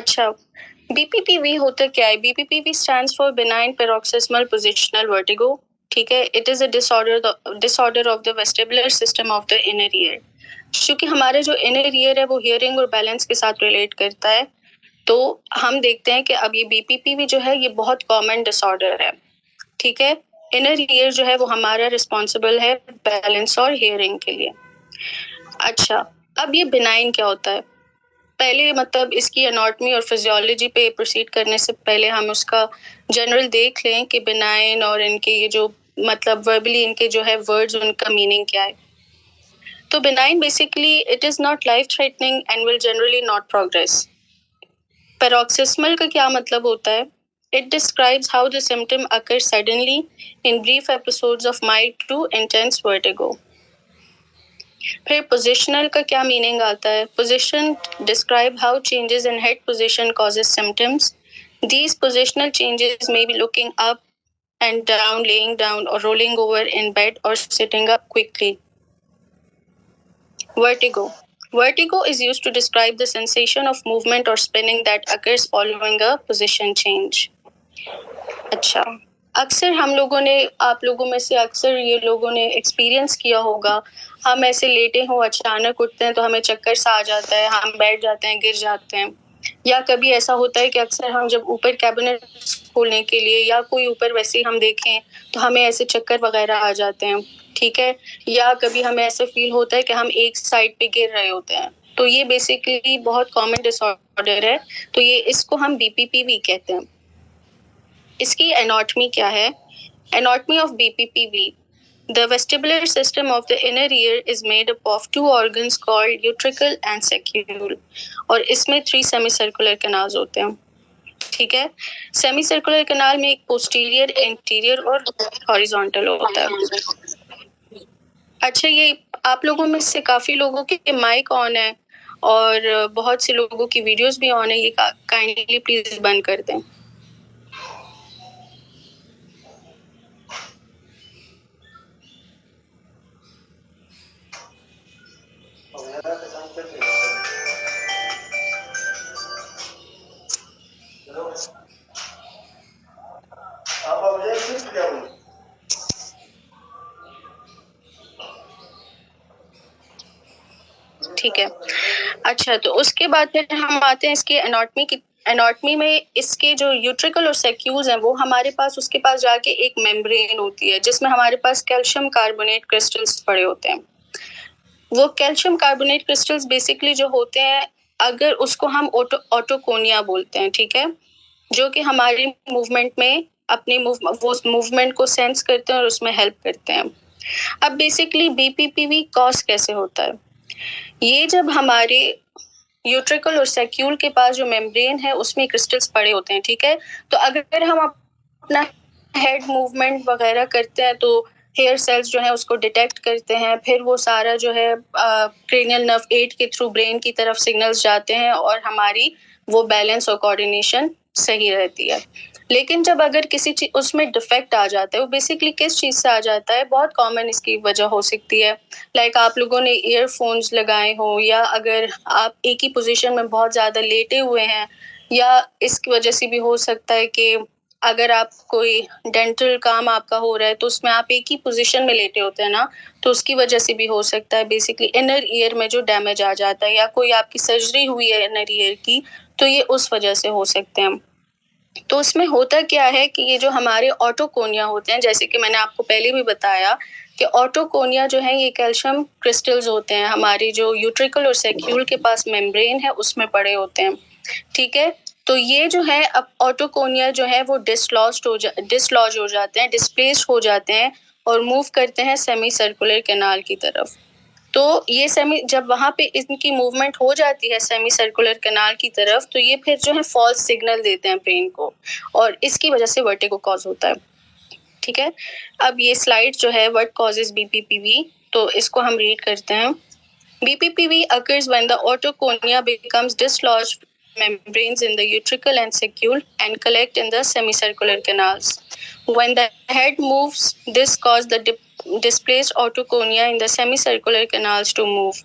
अच्छा, बीपीपीवी होता क्या है? बीपीपीवी stands for benign paroxysmal positional vertigo. ठीक है, it is a disorder of the vestibular system of the inner ear. क्योंकि हमारा जो इनर ईयर है वो हियरिंग और बैलेंस के साथ रिलेट करता है, तो हम देखते हैं कि अब ये बीपीपीवी जो है ये बहुत कॉमन डिसऑर्डर है। ठीक है, इनर ईयर जो है वो हमारा रिस्पॉन्सिबल है बैलेंस और हियरिंग के लिए। अच्छा, अब ये बिनाइन क्या होता है? पहले मतलब इसकी एनाटॉमी और फिजियोलॉजी पे प्रोसीड करने से पहले हम उसका जनरल देख लें कि बिनाइन और इनके ये जो मतलब वर्बली इनके जो है वर्ड्स उनका मीनिंग क्या है। तो benign basically it is not life threatening and will generally not progress. Paroxysmal का क्या मतलब होता है? It describes how the symptom occurs suddenly in brief episodes of mild to intense vertigo. फिर positional का क्या meaning आता है? Position describe how changes in head position causes symptoms. These positional changes may be looking up and down, laying down, or rolling over in bed or sitting up quickly. Vertigo. Vertigo is used to describe the sensation of movement or spinning that occurs following a position change. अच्छा, अक्सर हम लोगों ने आप लोगों में से अक्सर ये लोगों ने एक्सपीरियंस किया होगा, हम ऐसे लेटे हों अचानक उठते हैं तो हमें चक्कर सा आ जाता है, हम बैठ जाते हैं, गिर जाते हैं। या कभी ऐसा होता है कि अक्सर हम जब ऊपर कैबिनेट खोलने के लिए या कोई ऊपर वैसे ही हम देखें तो हमें ऐसे चक्कर वगैरह आ जाते हैं। ठीक है, या कभी हमें ऐसा फील होता है कि हम एक साइड पे गिर रहे होते हैं, तो ये बेसिकली बहुत कॉमन डिसऑर्डर है, तो ये इसको हम बीपीपीवी कहते हैं। इसकी एनाटॉमी क्या है? Anatomy of बीपीपीवी. The vestibular system of the inner ear is made up of two organs called utricle and saccule, और इसमें 3 semicircular canals होते हैं। ठीक है, सेमीसर्कुलर कैनाल में एक पोस्टीरियर, इंटीरियर और हॉरिजॉन्टल होता है। अच्छा, ये आप लोगों में से काफी लोगों के माइक ऑन है और बहुत से लोगों की वीडियोस भी ऑन है, ये काइंडली प्लीज बंद कर दें। ठीक है, अच्छा तो उसके बाद फिर हम आते हैं इसकी एनाटॉमी की। एनाटॉमी में इसके जो यूट्रिकल और सैक्यूल्स हैं वो हमारे पास उसके पास जाके एक मेम्ब्रेन होती है जिसमें हमारे पास कैल्शियम कार्बोनेट क्रिस्टल्स पड़े होते हैं। वो कैल्शियम कार्बोनेट क्रिस्टल्स बेसिकली जो होते हैं, अगर उसको हम ऑटोकोनिया बोलते हैं, ठीक है, जो कि हमारी मूवमेंट में अपनी वो मूवमेंट को सेंस करते हैं और उसमें हेल्प करते हैं। अब बेसिकली बीपीपीवी कॉज कैसे होता है? ये जब हमारे यूट्रिकल और सैक्यूल के पास जो मेम्ब्रेन है उसमें क्रिस्टल्स पड़े होते हैं, ठीक है, तो अगर हम अपना हेड मूवमेंट वगैरह करते हैं तो हेयर सेल्स जो है उसको डिटेक्ट करते हैं, फिर वो सारा जो है क्रेनियल नर्व 8 के थ्रू ब्रेन की तरफ सिग्नल्स जाते हैं और हमारी वो बैलेंस और कोऑर्डिनेशन सही रहती है। लेकिन जब अगर किसी चीज उसमें डिफेक्ट आ जाता है, वो बेसिकली किस चीज से आ जाता है, बहुत कॉमन इसकी वजह हो सकती है। लाइक आप लोगों ने ईयरफोन्स लगाए हो, या अगर आप एक ही पोजीशन में बहुत ज्यादा लेटे हुए हैं, या इसकी वजह से भी हो सकता है कि अगर आप कोई डेंटल काम आपका हो रहा है तो उसमें आप एक ही पोजीशन में लेटे होते हैं ना, तो उसकी वजह से भी हो सकता है बेसिकली इनर ईयर में जो डैमेज आ जाता है, या कोई आपकी सर्जरी हुई है इनर ईयर की तो ये उस वजह से हो सकते हैं। तो उसमें होता क्या है कि ये जो हमारे ऑटोकोनिया होते हैं, जैसे कि मैंने आपको पहले भी बताया कि ऑटोकोनिया जो है ये कैल्शियम क्रिस्टल्स होते हैं, हमारी जो यूट्रिकल और सैक्यूल के पास मेम्ब्रेन है उसमें पड़े होते हैं। ठीक है, तो ये जो है अब ऑटोकोनिया जो है वो डिसलॉज हो जाते हैं, डिस्प्लेस्ड हो जाते हैं और मूव करते हैं सेमी सर्कुलर कैनाल की तरफ। तो ये जब वहाँ पे इनकी मूवमेंट हो जाती है सेमी सर्कुलर कैनाल की तरफ, तो ये फिर जो है फॉल्स सिग्नल देते हैं ब्रेन को और इसकी वजह से वर्टिगो कॉज होता है। ठीक है, अब ये स्लाइड जो है व्हाट कॉजेस बीपीपीवी, तो इसको हम रीड करते हैं। बीपीपीवी occurs when the otoconia becomes dislodged membranes in the utricle and saccule and collect in the semicircular canals. When the head moves, this causes the displaced otoconia in the semicircular canals to move.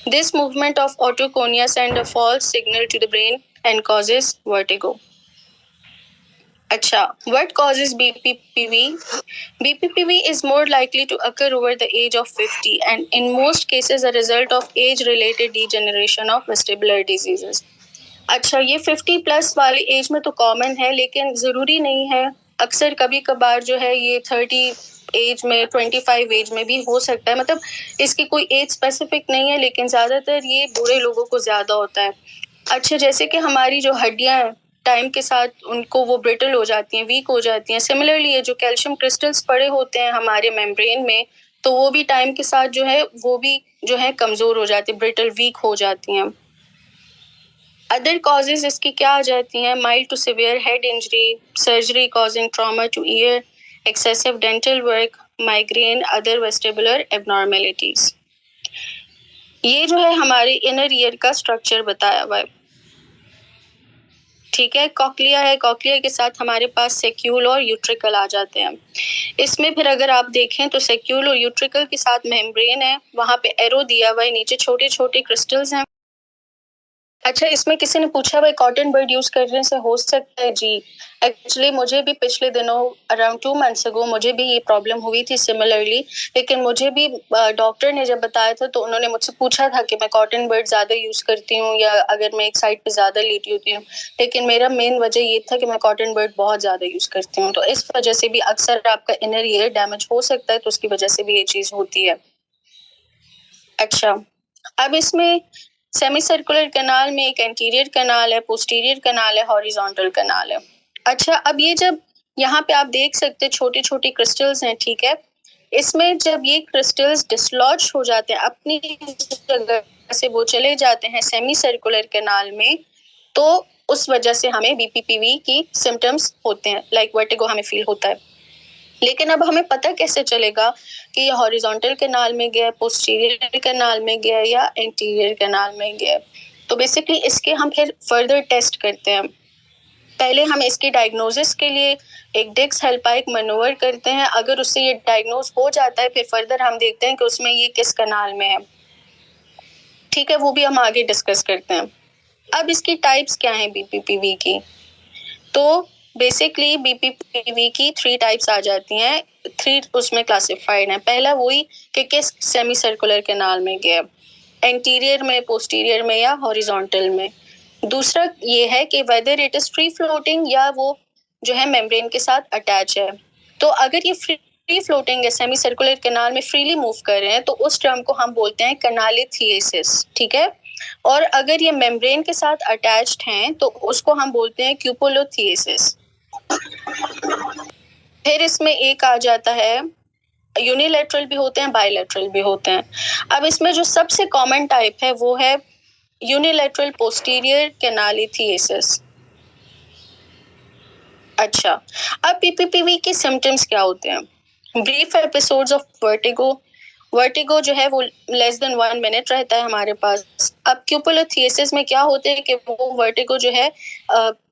This movement of otoconia sends a false signal to the brain and causes vertigo. Acha, what causes BPPV? BPPV is more likely to occur over the age of 50 and in most cases a result of age-related degeneration of vestibular diseases. अच्छा, ये 50 plus वाली as में तो common है, लेकिन ज़रूरी नहीं है. अक्सर कभी कभार जो है ये 30 एज में, 25 एज में भी हो सकता है. मतलब इसकी कोई एज स्पेसिफिक नहीं है, लेकिन ज़्यादातर ये बूढ़े लोगों को ज़्यादा होता है. अच्छा, जैसे कि हमारी जो हड्डियाँ हैं टाइम के साथ उनको वो ब्रिटल हो जाती हैं, वीक हो जाती हैं. सिमिलरली ये जो कैल्शियम क्रिस्टल्स पड़े होते हैं हमारे मेम्ब्रेन में, तो वो भी टाइम के साथ जो है वो भी जो है कमज़ोर हो जाती है, ब्रिटल, वीक हो जाती हैं. अदर कॉजेज इसकी क्या आ जाती हैं? Mild to severe head injury, surgery causing trauma to ear, excessive dental work, migraine, other vestibular abnormalities. ये जो है हमारे इनर ईयर का स्ट्रक्चर बताया हुआ है. ठीक है, कॉक्लिया है, कॉक्लिया के साथ हमारे पास सेक्यूल और यूट्रिकल आ जाते हैं. इसमें फिर अगर आप देखें तो सेक्यूल और यूट्रिकल के साथ मेम्ब्रेन है, वहां पे एरो दिया हुआ है, नीचे छोटे छोटे क्रिस्टल्स हैं. अच्छा, इसमें किसी ने पूछा भाई कॉटन बड यूज करने से हो सकता है? जी, एक्चुअली मुझे भी पिछले दिनों अराउंड 2 मंथ्स अगो मुझे भी ये प्रॉब्लम हुई थी सिमिलरली. लेकिन मुझे भी डॉक्टर ने जब बताया था तो उन्होंने मुझसे पूछा था कि मैं कॉटन बड ज़्यादा यूज़ करती हूँ या अगर मैं एक साइड पे ज़्यादा लेटी होती हूँ. लेकिन मेरा मेन वजह ये था कि मैं कॉटन बड बहुत ज़्यादा यूज़ करती हूँ, तो इस वजह से भी अक्सर आपका इनर ईयर डैमेज हो सकता है, तो उसकी वजह से भी ये चीज़ होती है. अच्छा, अब इसमें सेमी सर्कुलर कनाल में एक एंटीरियर कनाल है, पोस्टीरियर कनाल है, हॉरिजॉन्टल कनाल है. अच्छा, अब ये जब यहाँ पे आप देख सकते हैं छोटे छोटे क्रिस्टल्स हैं, ठीक है. इसमें जब ये क्रिस्टल्स डिसलॉज हो जाते हैं, अपनी जगह से वो चले जाते हैं सेमी सर्कुलर कनाल में, तो उस वजह से हमें बीपीपीवी की सिम्टम्स होते हैं, लाइक वर्टिगो हमें फील होता है. लेकिन अब हमें पता कैसे चलेगा कि ये हॉरिजॉन्टल कैनाल में गया, पोस्टीरियर कैनाल में गया या एंटीरियर कैनाल में गया? तो बेसिकली इसके हम फिर फर्दर टेस्ट करते हैं. पहले हम इसकी डायग्नोसिस के लिए एक डिक्स हेल्पाइक मैनूवर करते हैं. अगर उससे ये डायग्नोज हो जाता है, फिर फर्दर हम देखते हैं कि उसमें ये किस कैनाल में है. ठीक है, वो भी हम आगे डिस्कस करते हैं. अब इसकी टाइप्स क्या हैं बीपीपीवी की? तो बेसिकली बीपीपीवी की 3 टाइप्स आ जाती हैं. 3 उसमें क्लासिफाइड हैं. पहला वही कि किस सेमी सर्कुलर कैनाल में गया, एंटीरियर में, पोस्टीरियर में या हॉरिजॉन्टल में. दूसरा ये है कि whether it is free floating या वो जो है मेम्ब्रेन के साथ अटैच है. तो अगर ये फ्री फ्लोटिंग है, सेमी सर्कुलर कैनाल में फ्रीली मूव कर रहे हैं, तो उस टर्म को हम बोलते हैं कैनालिथिएसिस. ठीक है, और अगर ये मेम्ब्रेन के साथ अटैच्ड हैं तो उसको हम बोलते हैं क्यूपुलोथिएसिस. फिर इसमें एक आ जाता है, यूनिलैटरल भी होते हैं, बायलैटरल भी होते हैं. अब इसमें जो सबसे कॉमन टाइप है वो है यूनिलैटरल पोस्टीरियर कैनालिथिएसिस. अच्छा, अब पीपीपीवी के सिम्टम्स क्या होते हैं? Brief episodes of vertigo. Vertigo जो है वो लेस देन 1 मिनट रहता है हमारे पास. अब क्यूपुलोथिएसिस में क्या होता है कि वो वर्टिगो जो है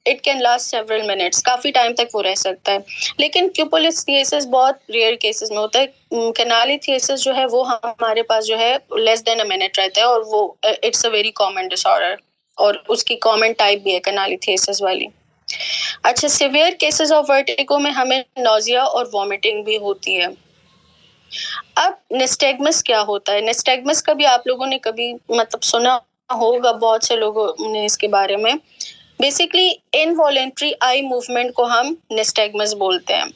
it can last several minutes, काफ़ी टाइम तक वो रह सकता है. लेकिन क्यूपुलोथिएसिस बहुत रेयर केसेस में होता है. कैनालिथिएसिस जो है वो हमारे पास जो है लेस देन अ मिनट रहता है, और वो it's a very common disorder, और उसकी कॉमन टाइप भी है कैनालिथिएसिस वाली. अच्छा, सिवियर केसेस ऑफ वर्टिगो में हमें नोजिया और वॉमिटिंग भी होती है. अब निस्टैग्मस क्या होता है? निस्टैग्मस का भी आप लोगों ने कभी मतलब सुना होगा, बहुत से लोगों ने इसके बारे में. बेसिकली इनवॉलेंट्री आई मूवमेंट को हम निस्टैग्मस बोलते हैं.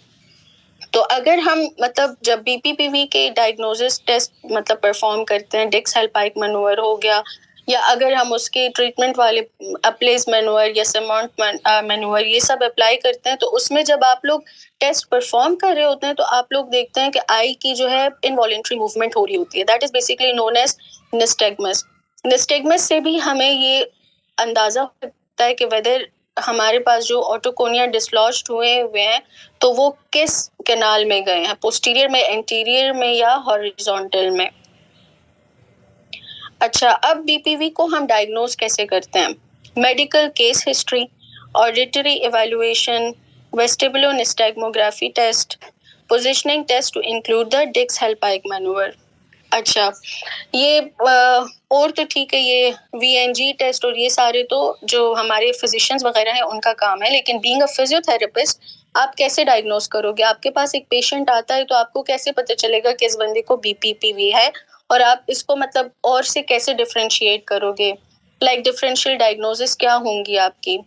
तो अगर हम मतलब जब बीपीपीवी के डायग्नोसिस टेस्ट मतलब परफॉर्म करते हैं, डिक्स हेल्पाइक मैनूवर हो गया, या अगर हम उसके ट्रीटमेंट वाले अप्लेस मैनूवर या सेमॉन्ट मैनूवर ये सब अप्लाई करते हैं, तो उसमें जब आप लोग टेस्ट परफॉर्म कर रहे होते हैं तो आप लोग देखते हैं कि आई की जो है इनवॉलेंट्री मूवमेंट हो रही होती है. That is basically known as nystagmus. Nystagmus से भी हमें ये अंदाजा होता है कि वेदर हमारे पास जो ऑटोकोनिया डिसलॉज्ड हुए हैं तो वो किस कैनाल में गए हैं, पोस्टीरियर में, एंटीरियर में या हॉरिजॉन्टल में. अच्छा, अब बीपीवी को हम डायग्नोज कैसे करते हैं? Medical case history, auditory evaluation, vestibulonystagmography test, positioning test to include the Dix Hallpike manoeuvre. अच्छा, ये और तो ठीक है, ये वीएनजी टेस्ट और ये सारे तो जो हमारे फिजिशियंस वगैरह हैं उनका काम है, लेकिन बीइंग अ फिजियोथेरेपिस्ट आप कैसे डायग्नोज करोगे? आपके पास एक पेशेंट आता है तो आपको कैसे पता चलेगा कि इस बंदे को बीपीपीवी है, और आप इसको मतलब और से कैसे डिफरेंशिएट करोगे? लाइक डिफरेंशियल डायग्नोसिस क्या होंगी आपकी?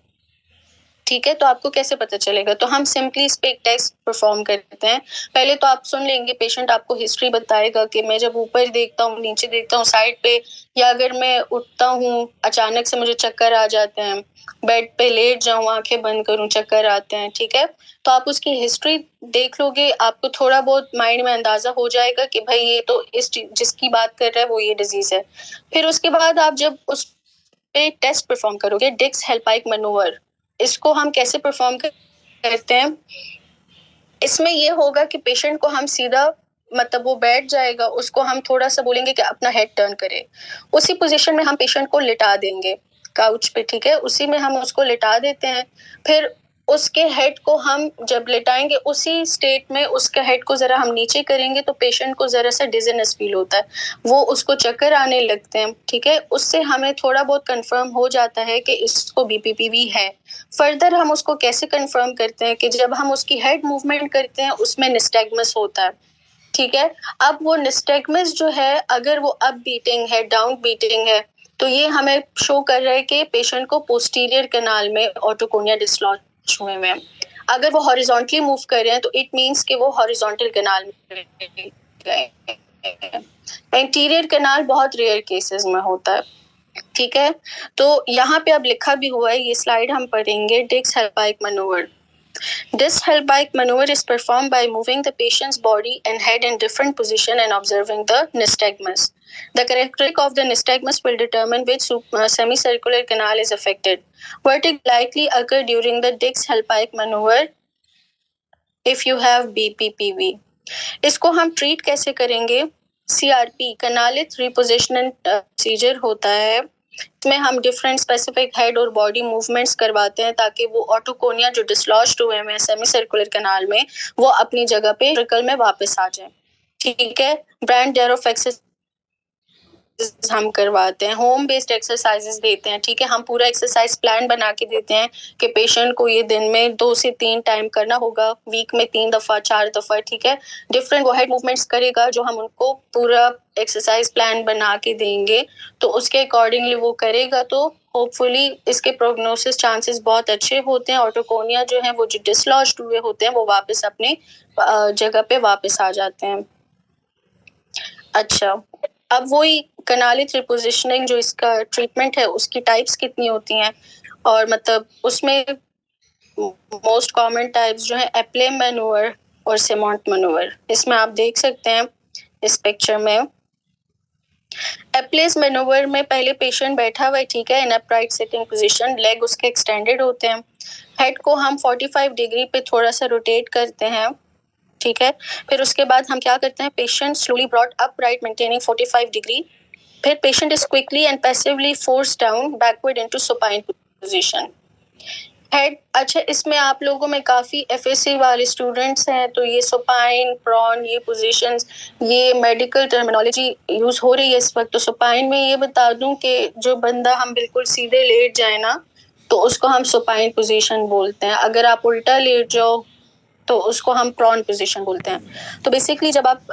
ठीक है, तो आपको कैसे पता चलेगा? तो हम सिंपली इस पे एक टेस्ट परफॉर्म करते हैं। पहले तो आप सुन लेंगे, पेशेंट आपको हिस्ट्री बताएगा कि मैं जब ऊपर देखता हूँ, नीचे देखता हूँ, साइड पे, या अगर मैं उठता हूँ अचानक से मुझे चक्कर आ जाते हैं, बेड पे लेट जाऊँ, आंखें बंद करूँ, चक्कर आते हैं, ठीक है? तो आप उसकी हिस्ट्री देख लोगे, आपको थोड़ा बहुत माइंड में अंदाजा हो जाएगा कि भाई ये तो इस जिसकी बात कर रहा है वो ये डिजीज है। फिर उसके बाद आप जब उस पे टेस्ट परफॉर्म करोगे, डिक्स हेल्पाइक मैनूवर, इसको हम कैसे परफॉर्म करते हैं? इसमें ये होगा कि पेशेंट को हम सीधा मतलब वो बैठ जाएगा, उसको हम थोड़ा सा बोलेंगे कि अपना हेड टर्न करे, उसी पोजीशन में हम पेशेंट को लिटा देंगे काउच पे, ठीक है? उसी में हम उसको लिटा देते हैं। फिर उसके हेड को हम जब लिटाएंगे उसी स्टेट में उसका हेड को जरा हम नीचे करेंगे तो पेशेंट को जरा सा डिजीनेस फील होता है, वो उसको चक्कर आने लगते हैं, ठीक है? उससे हमें थोड़ा बहुत कंफर्म हो जाता है कि इसको बीपीपीवी है। फर्दर हम उसको कैसे कंफर्म करते हैं कि जब हम उसकी हेड मूवमेंट करते हैं उसमें निस्टैग्मस होता है, ठीक है? अब वो निस्टैग्मस जो है, अगर वो अप बीटिंग है, डाउन बीटिंग है, तो ये हमें शो कर रहा है कि पेशेंट को पोस्टीरियर कैनाल में ऑटोकोनिया डिसलॉज हुए हुए हैं। अगर वो हॉरिजॉन्टली मूव कर रहे हैं तो इट मींस कि वो हॉरिजॉन्टल कैनाल में गए। एंटीरियर कैनाल बहुत रेयर केसेस में होता है, ठीक है? तो यहाँ पे अब लिखा भी हुआ है, ये स्लाइड हम पढ़ेंगे, डिक्स Hallpike manoeuvre. This Hellbike maneuver is performed by moving the patient's body and head in different position and observing the nystagmus. The characteristic of the nystagmus will determine which semicircular canal is affected. Vertigo likely occur during the Dix Hellpike maneuver if you have BPPV. इसको हम treat कैसे करेंगे? CRP कनालित रिपोजिशनिंग procedure होता है, इसमें हम different specific head और body movements करवाते हैं ताकि वो ऑटोकोनिया जो डिसलॉज्ड हुए हैं सेमी सर्कुलर कैनाल में, वो अपनी जगह पे सर्कल में वापस आ जाए, ठीक है? ब्रांड डेरोफेक्सिस हम करवाते हैं, होम बेस्ड एक्सरसाइजेस देते हैं, ठीक है? हम पूरा एक्सरसाइज प्लान बना के देते हैं कि पेशेंट को ये दिन में 2 से 3 टाइम करना होगा, वीक में 3 दफा 4 दफा, ठीक है? डिफरेंट वो हेड मूवमेंट्स करेगा जो हम उनको पूरा एक्सरसाइज प्लान बना के देंगे, तो उसके अकॉर्डिंगली वो करेगा तो होपफुली इसके प्रोग्नोसिस चांसेस बहुत अच्छे होते हैं। ऑटोकोनिया जो है वो जो डिसलॉज्ड हुए होते हैं वो वापस अपने जगह पे वापस आ जाते हैं। अच्छा, अब वही कनालित रिपोजिशनिंग जो इसका ट्रीटमेंट है उसकी टाइप्स कितनी होती हैं, और मतलब उसमें मोस्ट कॉमन टाइप्स जो है एप्ले मैनूवर और सेमोंट मैनूवर, इसमें आप देख सकते हैं इस पिक्चर में। एप्लेस मैनूवर में पहले पेशेंट बैठा हुआ है, ठीक है, इन अपराइट सिटिंग पोजीशन, लेग उसके एक्सटेंडेड होते हैं, हेड को हम 45 डिग्री पे थोड़ा सा रोटेट करते हैं, ठीक है? फिर उसके बाद हम क्या करते हैं, patient slowly brought upright maintaining 45 degree, फिर patient is quickly and passively force down backward into supine position. Head, अच्छा, इसमें आप लोगों में काफ़ी एफएससी वाले स्टूडेंट्स हैं तो ये सुपाइन, प्रॉन, ये पोजीशंस, ये मेडिकल टर्मिनोलॉजी यूज़ हो रही है इस वक्त। तो सुपाइन में ये बता दूं कि जो बंदा हम बिल्कुल सीधे लेट जाए ना तो उसको हम सुपाइन पोजीशन बोलते हैं, अगर आप उल्टा लेट जाओ तो उसको हम प्रॉन पोजीशन बोलते हैं। तो बेसिकली जब आप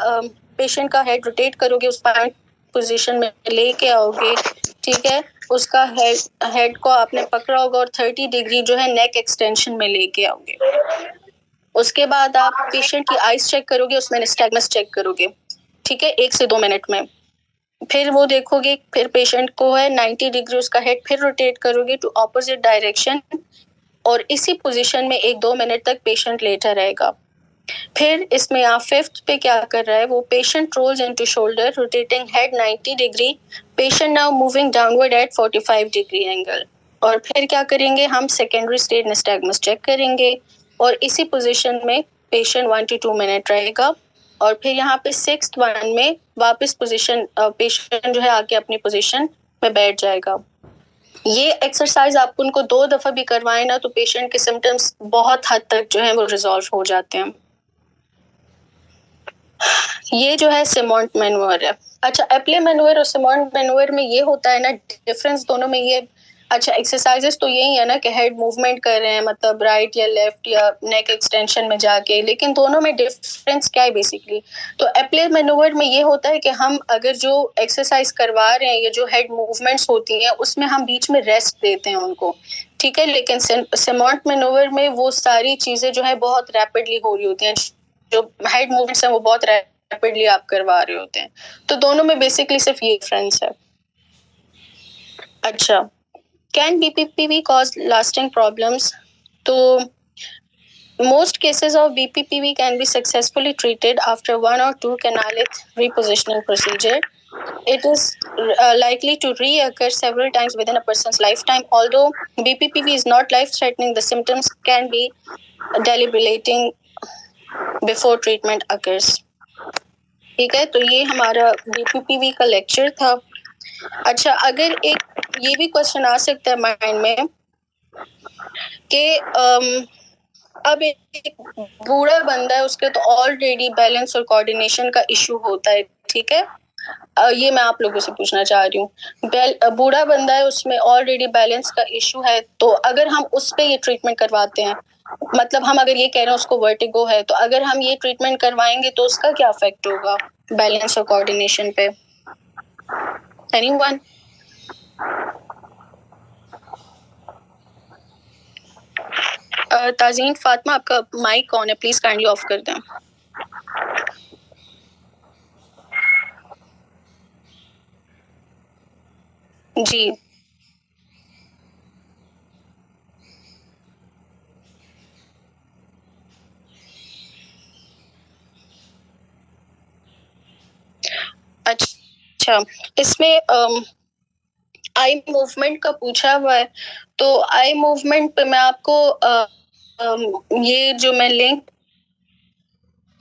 पेशेंट का हेड रोटेट करोगे उस पोजीशन में लेके आओगे, ठीक है? उसका हेड को आपने पकड़ा होगा और 30 डिग्री जो है नेक एक्सटेंशन में लेके आओगे। उसके बाद आप पेशेंट की आईज चेक करोगे, उसमें निस्टैग्मस चेक करोगे, ठीक है, 1 से 2 मिनट में। फिर वो देखोगे, फिर पेशेंट को है 90 डिग्री उसका हेड फिर रोटेट करोगे टू ऑपोजिट डायरेक्शन, और इसी पोजीशन में 1-2 मिनट तक पेशेंट लेटा रहेगा। फिर इसमें आप 5th पे क्या कर रहा है, वो patient rolls into shoulder rotating head 90 degree, patient now moving downward at 45 degree angle. और फिर क्या करेंगे, हम सेकेंडरी स्टेट निस्टैग्मस चेक करेंगे और इसी पोजीशन में पेशेंट 1 to 2 मिनट रहेगा, और फिर यहाँ पे 6th वन में वापस पोजीशन पेशेंट जो है आके अपनी पोजीशन में बैठ जाएगा। ये एक्सरसाइज आप उनको 2 दफा भी करवाएं ना तो पेशेंट के सिम्टम्स बहुत हद तक जो है वो रिजॉल्व हो जाते हैं। ये जो है सिमोंट मैनुअर है। अच्छा, एप्ले मैनुअर और सिमोंट मैनुअर में ये होता है ना, डिफरेंस दोनों में ये, अच्छा एक्सरसाइजेस तो यही है ना कि हेड मूवमेंट कर रहे हैं, मतलब राइट या लेफ्ट या नेक एक्सटेंशन में जाके, लेकिन दोनों में डिफरेंस क्या है बेसिकली? तो एप्ले मैनुअर में ये होता है कि हम अगर जो एक्सरसाइज करवा रहे हैं, ये जो हेड मूवमेंट्स होती हैं, उसमें हम बीच में रेस्ट देते हैं उनको, ठीक है। लेकिन सिमोंट मैनुअर में वो सारी चीजें जो है बहुत रैपिडली हो रही होती हैं, जो हेड मूवमेंट्स हैं वो बहुत रैपिडली आप करवा रहे होते हैं। तो दोनों में बेसिकली सिर्फ ये डिफरेंस है। अच्छा, कैन बीपीपीवी कॉज लास्टिंग प्रॉब्लम्स? तो most cases of BPPV can be successfully treated after 1 or 2 canalith repositioning procedure. It is likely to reoccur several times within a person's lifetime. Although BPPV is not life-threatening, the symptoms can be debilitating before treatment occurs. ठीक है, तो ये हमारा बीपीपीवी का lecture था। अच्छा, अगर एक ये भी क्वेश्चन आ सकता है माइंड में कि अब एक बूढ़ा बंदा है, उसके तो ऑलरेडी बैलेंस और कोऑर्डिनेशन का इशू होता है, ठीक है। ये मैं आप लोगों से पूछना चाह रही हूँ, बूढ़ा बंदा है, उसमें ऑलरेडी बैलेंस का इशू है, तो अगर हम उस पे ये ट्रीटमेंट करवाते हैं, मतलब हम अगर ये कह रहे हैं उसको वर्टिगो है, तो अगर हम ये ट्रीटमेंट करवाएंगे तो उसका क्या इफेक्ट होगा बैलेंस और कोऑर्डिनेशन पे? एनीवन? ताजीन फातिमा, आपका माइक ऑन है, प्लीज काइंडली ऑफ कर दें। जी, अच्छा, इसमें आई मूवमेंट का पूछा हुआ है, तो आई मूवमेंट पे मैं आपको ये जो मैं लिंक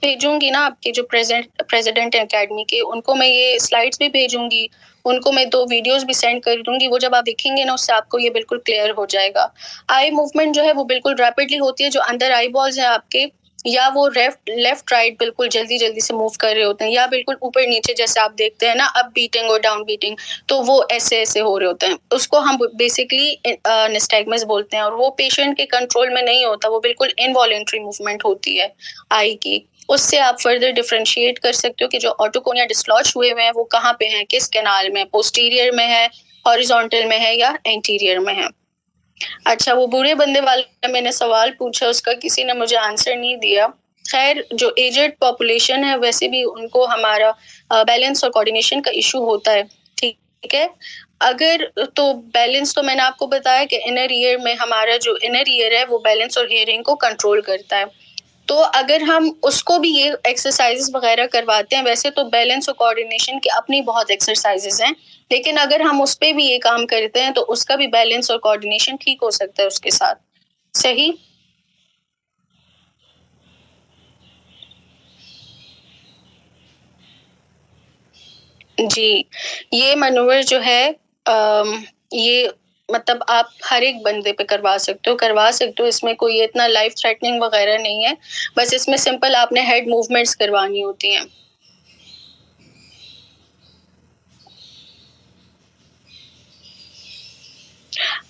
भेजूंगी ना, आपके जो प्रेसिडेंट एकेडमी के, उनको मैं ये स्लाइड्स भी भेजूंगी, उनको मैं 2 वीडियोस भी सेंड कर दूंगी। वो जब आप देखेंगे ना, उससे आपको ये बिल्कुल क्लियर हो जाएगा। आई मूवमेंट जो है वो बिल्कुल रैपिडली होती है, जो अंदर आई बॉल्स हैं आपके, या वो लेफ्ट राइट बिल्कुल जल्दी जल्दी से मूव कर रहे होते हैं, या बिल्कुल ऊपर नीचे जैसे आप देखते हैं ना, अप बीटिंग और डाउन बीटिंग, तो वो ऐसे ऐसे हो रहे होते हैं। उसको हम बेसिकली निस्टैग्मस बोलते हैं, और वो पेशेंट के कंट्रोल में नहीं होता, वो बिल्कुल इनवॉलेंट्री मूवमेंट होती है आई की। उससे आप फर्दर डिफरेंशिएट कर सकते हो कि जो ऑटोकोनिया डिसलॉज हुए हुए हैं वो कहाँ पे हैं, किस कैनाल में, पोस्टीरियर में है, हॉरिजॉन्टल में है, या एंटीरियर में है। अच्छा, वो बूढ़े बंदे वाला मैंने सवाल पूछा, उसका किसी ने मुझे आंसर नहीं दिया। खैर, जो एजेड पॉपुलेशन है वैसे भी उनको हमारा बैलेंस और कोऑर्डिनेशन का इशू होता है, ठीक है। अगर तो बैलेंस तो मैंने आपको बताया कि इनर ईयर में हमारा जो इनर ईयर है वो बैलेंस और हियरिंग को कंट्रोल करता है। तो अगर हम उसको भी ये एक्सरसाइजेस वगैरह करवाते हैं, वैसे तो बैलेंस और कोऑर्डिनेशन की अपनी बहुत एक्सरसाइजेस हैं, लेकिन अगर हम उस पे भी ये काम करते हैं तो उसका भी बैलेंस और कोऑर्डिनेशन ठीक हो सकता है उसके साथ। सही? जी, ये मैनूवर जो है ये मतलब आप हर एक बंदे पे करवा सकते हो, इसमें कोई इतना लाइफ थ्रेटनिंग वगैरह नहीं है, बस इसमें सिंपल आपने हेड मूवमेंट्स करवानी होती हैं।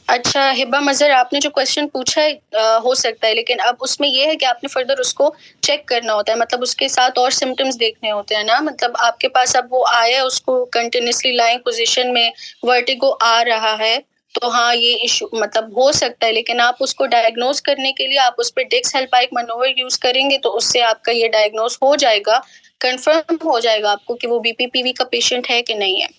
अच्छा, हिबा मजहर, आपने जो क्वेश्चन पूछा है हो सकता है, लेकिन अब उसमें ये है कि आपने फर्दर उसको चेक करना होता है, मतलब उसके साथ और सिम्टम्स देखने होते हैं ना, मतलब आपके पास अब वो आया, उसको कंटिन्यूसली लाइंग पोजीशन में वर्टिगो आ रहा है, तो हाँ ये इशू मतलब हो सकता है, लेकिन आप उसको डायग्नोज करने के लिए आप उस पर डिक्स हेल्पाइक मैनोवर यूज करेंगे, तो उससे आपका ये डायग्नोज हो जाएगा, कंफर्म हो जाएगा आपको कि वो बीपीपीवी का पेशेंट है कि नहीं है।